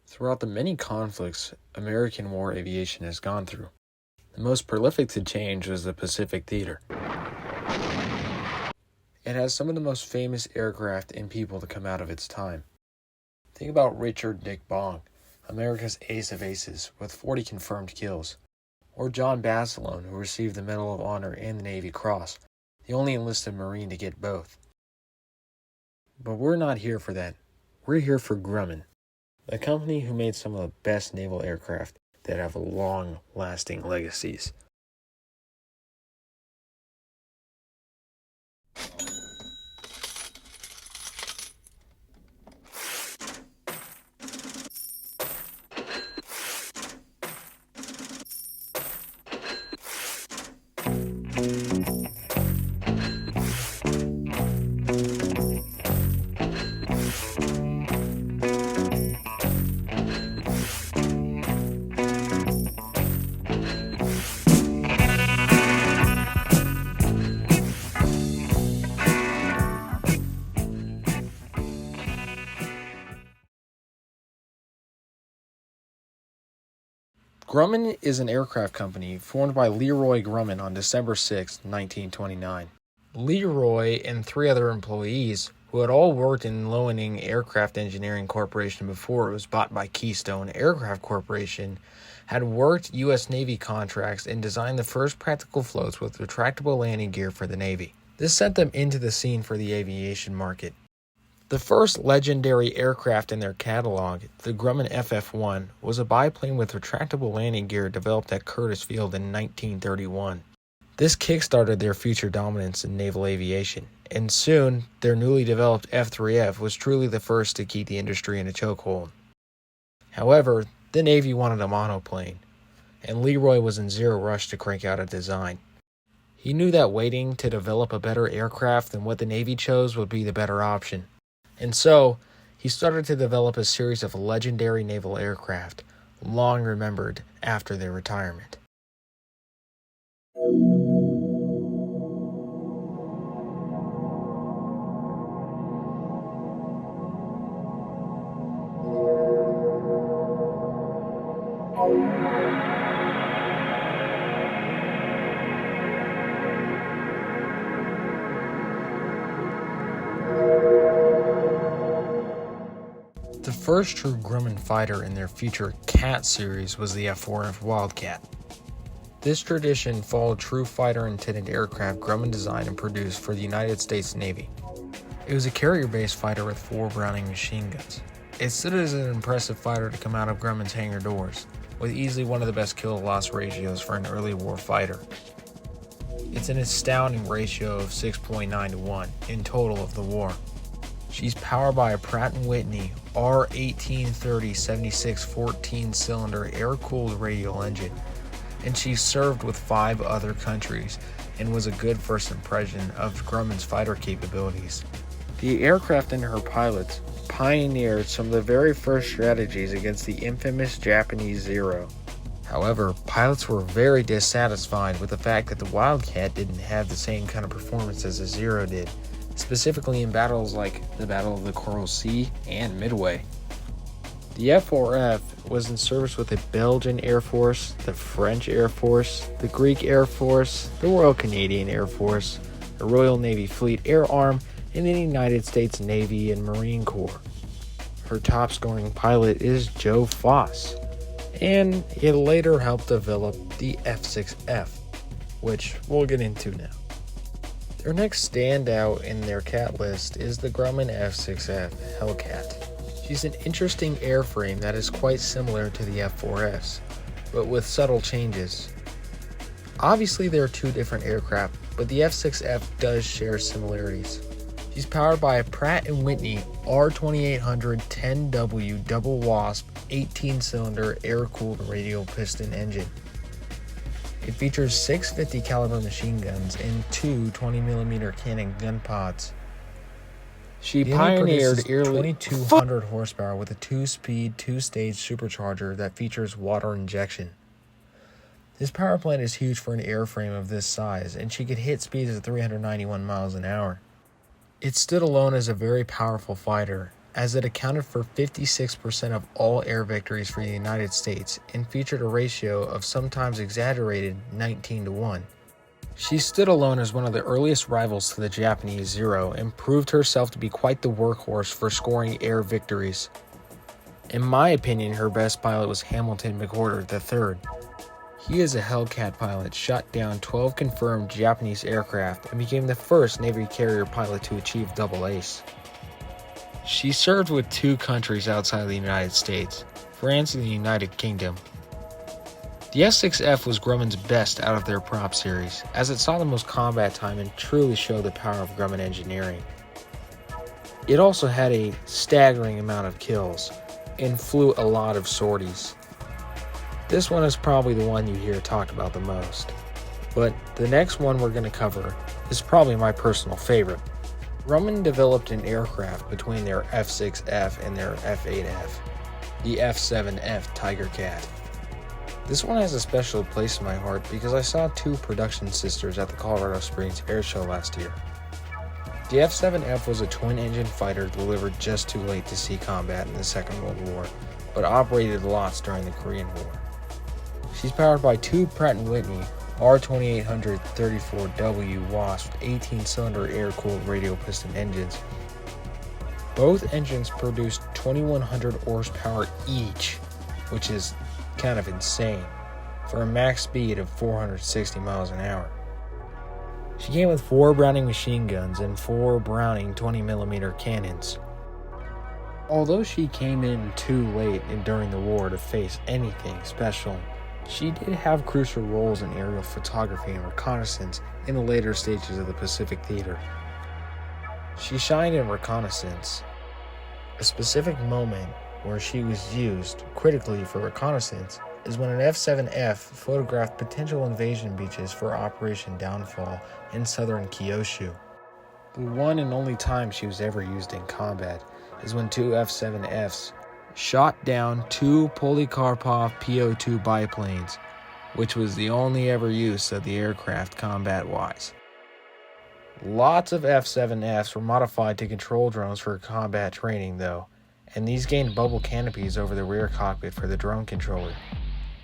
Throughout the many conflicts American war aviation has gone through, the most prolific to change was the Pacific Theater. It has some of the most famous aircraft and people to come out of its time. Think about Richard Dick Bong, America's ace of aces, with 40 confirmed kills, or John Basilone, who received the Medal of Honor and the Navy Cross, the only enlisted Marine to get both. But we're not here for that. We're here for Grumman, a company who made some of the best naval aircraft that have long-lasting legacies. Grumman is an aircraft company formed by Leroy Grumman on December 6, 1929. Leroy and 3 other employees, who had all worked in Loening Aircraft Engineering Corporation before it was bought by Keystone Aircraft Corporation, had worked U.S. Navy contracts and designed the first practical floats with retractable landing gear for the Navy. This sent them into the scene for the aviation market. The first legendary aircraft in their catalog, the Grumman FF-1, was a biplane with retractable landing gear developed at Curtiss Field in 1931. This kickstarted their future dominance in naval aviation, and soon their newly developed F-3F was truly the first to keep the industry in a chokehold. However, the Navy wanted a monoplane, and Leroy was in zero rush to crank out a design. He knew that waiting to develop a better aircraft than what the Navy chose would be the better option. And so, he started to develop a series of legendary naval aircraft, long remembered after their retirement. The first true Grumman fighter in their future Cat series was the F-4F Wildcat. This tradition followed true fighter-intended aircraft Grumman designed and produced for the United States Navy. It was a carrier-based fighter with 4 Browning machine guns. It stood as an impressive fighter to come out of Grumman's hangar doors, with easily one of the best kill-to-loss ratios for an early war fighter. It's an astounding ratio of 6.9 to 1 in total of the war. She's powered by a Pratt & Whitney R1830 76 14-cylinder air-cooled radial engine, and she served with 5 other countries and was a good first impression of Grumman's fighter capabilities. The aircraft and her pilots pioneered some of the very first strategies against the infamous Japanese Zero. However, pilots were very dissatisfied with the fact that the Wildcat didn't have the same kind of performance as the Zero did, specifically in battles like the Battle of the Coral Sea and Midway. The F-4F was in service with the Belgian Air Force, the French Air Force, the Greek Air Force, the Royal Canadian Air Force, the Royal Navy Fleet Air Arm, and the United States Navy and Marine Corps. Her top-scoring pilot is Joe Foss, and it later helped develop the F-6F, which we'll get into now. Their next standout in their cat list is the Grumman F-6F Hellcat. She's an interesting airframe that is quite similar to the F-4F's, but with subtle changes. Obviously there are 2 different aircraft, but the F-6F does share similarities. She's powered by a Pratt & Whitney R2800 10W double wasp 18-cylinder air-cooled radial piston engine. It features 6 50 caliber machine guns and 2 20mm cannon gun pods. She pioneered 2200 horsepower with a 2-speed, 2-stage supercharger that features water injection. This power plant is huge for an airframe of this size, and she could hit speeds of 391 miles an hour. It stood alone as a very powerful fighter, as it accounted for 56% of all air victories for the United States and featured a ratio of sometimes exaggerated 19-1. She stood alone as one of the earliest rivals to the Japanese Zero and proved herself to be quite the workhorse for scoring air victories. In my opinion, her best pilot was Hamilton McWhorter III. He is a Hellcat pilot, shot down 12 confirmed Japanese aircraft, and became the first Navy carrier pilot to achieve double ace. She served with 2 countries outside of the United States, France and the United Kingdom. The F-6F was Grumman's best out of their prop series, as it saw the most combat time and truly showed the power of Grumman engineering. It also had a staggering amount of kills, and flew a lot of sorties. This one is probably the one you hear talked about the most, but the next one we're going to cover is probably my personal favorite. Grumman developed an aircraft between their F-6F and their F-8F, the F-7F Tiger Cat. This one has a special place in my heart because I saw 2 production sisters at the Colorado Springs Air Show last year. The F-7F was a twin-engine fighter delivered just too late to see combat in the Second World War, but operated lots during the Korean War. She's powered by 2 Pratt & Whitney R2800 34W Wasp 18-cylinder air-cooled radial piston engines. Both engines produced 2100 horsepower each, which is kind of insane, for a max speed of 460 miles an hour. She came with 4 Browning machine guns and 4 Browning 20mm cannons. Although she came in too late during the war to face anything special, she did have crucial roles in aerial photography and reconnaissance in the later stages of the Pacific Theater. She shined in reconnaissance. A specific moment where she was used critically for reconnaissance is when an F-7F photographed potential invasion beaches for Operation Downfall in southern Kyushu. The one and only time she was ever used in combat is when 2 F-7Fs shot down 2 Polikarpov PO-2 biplanes, which was the only ever use of the aircraft combat-wise. Lots of F-7Fs were modified to control drones for combat training though, and these gained bubble canopies over the rear cockpit for the drone controller.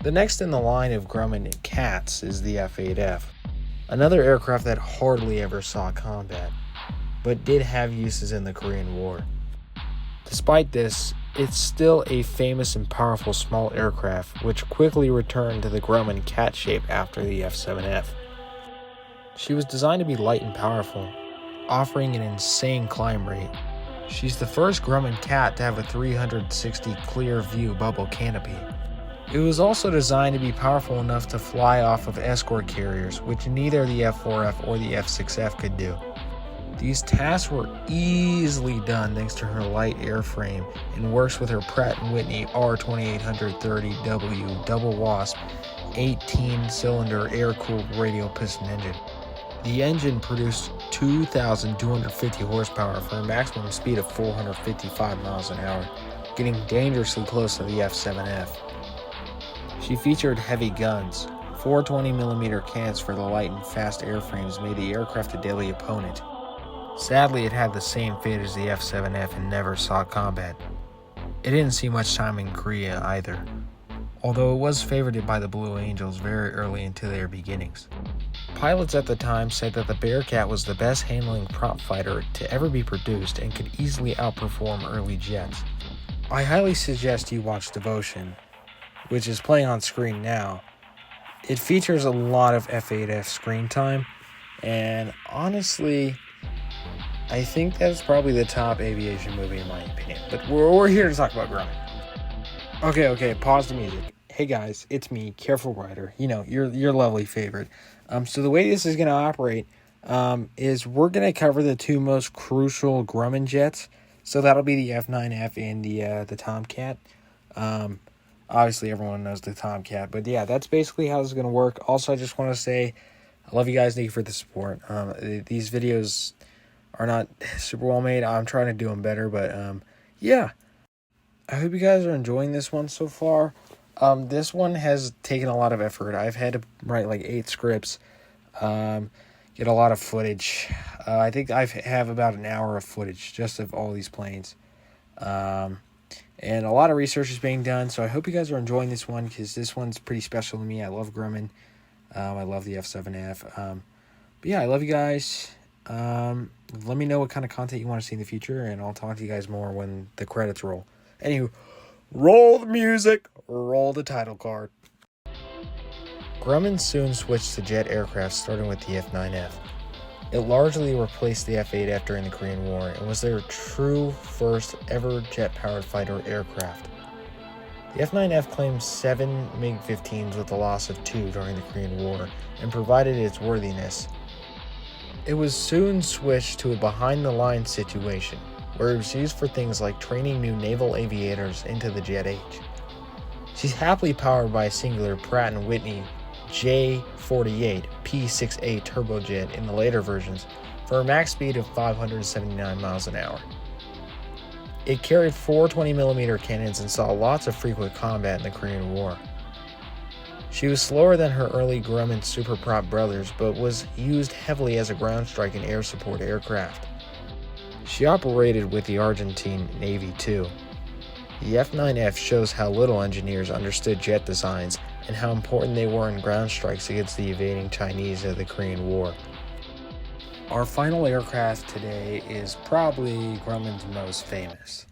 The next in the line of Grumman Cats is the F-8F, another aircraft that hardly ever saw combat, but did have uses in the Korean War. Despite this, it's still a famous and powerful small aircraft which quickly returned to the Grumman Cat shape after the F-7F. She was designed to be light and powerful, offering an insane climb rate. She's the first Grumman Cat to have a 360 clear view bubble canopy. It was also designed to be powerful enough to fly off of escort carriers, which neither the F-4F or the F-6F could do. These tasks were easily done thanks to her light airframe and works with her Pratt & Whitney R2830W double Wasp 18-cylinder air-cooled radial piston engine. The engine produced 2,250 horsepower for a maximum speed of 455 miles an hour, getting dangerously close to the F-7F. She featured heavy guns. 4 20mm cannons for the light and fast airframes made the aircraft a deadly opponent. Sadly, it had the same fate as the F-7F and never saw combat. It didn't see much time in Korea either, although it was favored by the Blue Angels very early into their beginnings. Pilots at the time said that the Bearcat was the best handling prop fighter to ever be produced and could easily outperform early jets. I highly suggest you watch Devotion, which is playing on screen now. It features a lot of F-8F screen time, and honestly, I think that's probably the top aviation movie in my opinion. But we're here to talk about Grumman. Okay, pause the music. Hey guys, it's me, Careful Rider. You know, your lovely favorite. So the way this is going to operate is we're going to cover the 2 most crucial Grumman jets. So that'll be the F-9F and the Tomcat. Obviously, everyone knows the Tomcat. But yeah, that's basically how this is going to work. Also, I just want to say I love you guys. Thank you for the support. These videos are not super well made. I'm trying to do them better. But yeah, I hope you guys are enjoying this one so far. This one has taken a lot of effort. I've had to write like 8 scripts, get a lot of footage. I think I have about an hour of footage just of all these planes. And a lot of research is being done, so I hope you guys are enjoying this one, because this one's pretty special to me. I love Grumman. I love the F7F. But yeah, I love you guys. Let me know what kind of content you want to see in the future, and I'll talk to you guys more when the credits roll. Anywho, roll the music, roll the title card. Grumman soon switched to jet aircraft, starting with the F9F. It largely replaced the F8F during the Korean War and was their true first ever jet-powered fighter aircraft. The F9F claimed 7 MiG-15s with the loss of 2 during the Korean War and provided its worthiness. It was soon switched to a behind-the-line situation, where it was used for things like training new naval aviators into the jet age. She's happily powered by a singular Pratt & Whitney J48 P6A turbojet in the later versions for a max speed of 579 miles an hour. It carried 4 20mm cannons and saw lots of frequent combat in the Korean War. She was slower than her early Grumman superprop brothers, but was used heavily as a ground strike and air support aircraft. She operated with the Argentine Navy too. The F9F shows how little engineers understood jet designs and how important they were in ground strikes against the invading Chinese of the Korean War. Our final aircraft today is probably Grumman's most famous.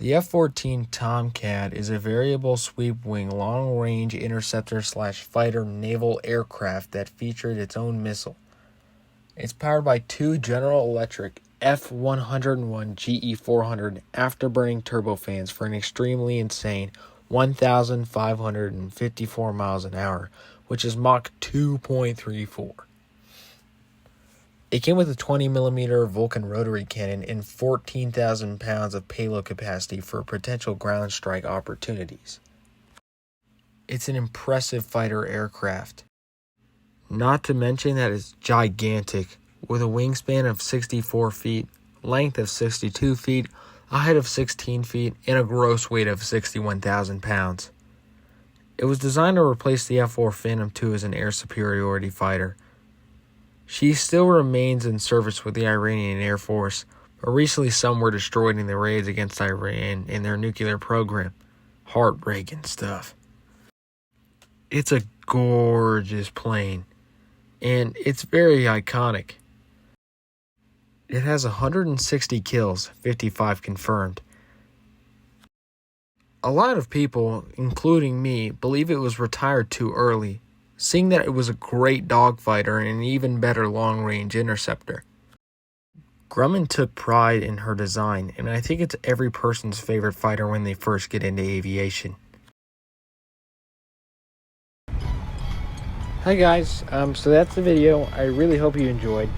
The F-14 Tomcat is a variable sweep-wing long-range interceptor/fighter naval aircraft that featured its own missile. It's powered by 2 General Electric F101 GE400 afterburning turbofans for an extremely insane 1,554 miles an hour, which is Mach 2.34. It came with a 20mm Vulcan rotary cannon and 14,000 pounds of payload capacity for potential ground strike opportunities. It's an impressive fighter aircraft. Not to mention that it's gigantic, with a wingspan of 64 feet, length of 62 feet, a height of 16 feet, and a gross weight of 61,000 pounds. It was designed to replace the F-4 Phantom II as an air superiority fighter. She still remains in service with the Iranian Air Force, but recently some were destroyed in the raids against Iran in their nuclear program. Heartbreaking stuff. It's a gorgeous plane, and it's very iconic. It has 160 kills, 55 confirmed. A lot of people, including me, believe it was retired too early, seeing that it was a great dogfighter and an even better long-range interceptor. Grumman took pride in her design, and I think it's every person's favorite fighter when they first get into aviation. Hi guys, so that's the video. I really hope you enjoyed.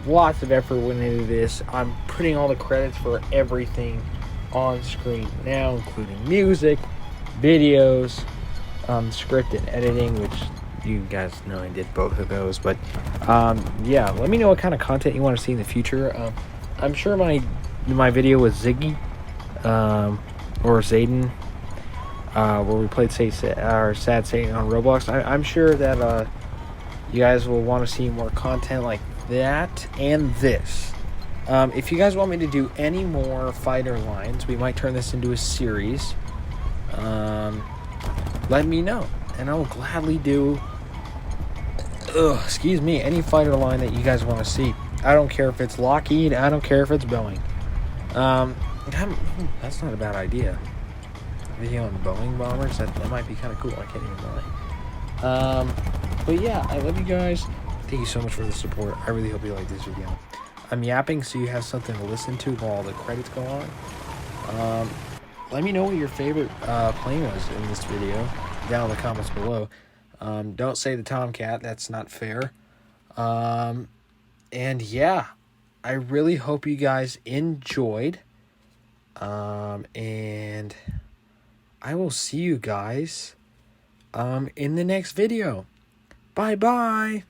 Lots of effort went into this. I'm putting all the credits for everything on screen now, including music, videos, script and editing, which you guys know I did both of those. But yeah, let me know what kind of content you want to see in the future. I'm sure my video with Ziggy or Zayden, where we played Sad Satan on Roblox, I'm sure that you guys will want to see more content like that and this. If you guys want me to do any more fighter lines, we might turn this into a series. Let me know, and I will gladly do any fighter line that you guys want to see. I don't care if it's Lockheed, I don't care if it's Boeing. That's not a bad idea. Video on Boeing bombers, that might be kind of cool. I can't even lie. But yeah, I love you guys. Thank you so much for the support. I really hope you like this video. I'm yapping so you have something to listen to while the credits go on. Let me know what your favorite plane was in this video down in the comments below. Don't say the Tomcat, that's not fair. And yeah, I really hope you guys enjoyed. And I will see you guys in the next video. Bye bye.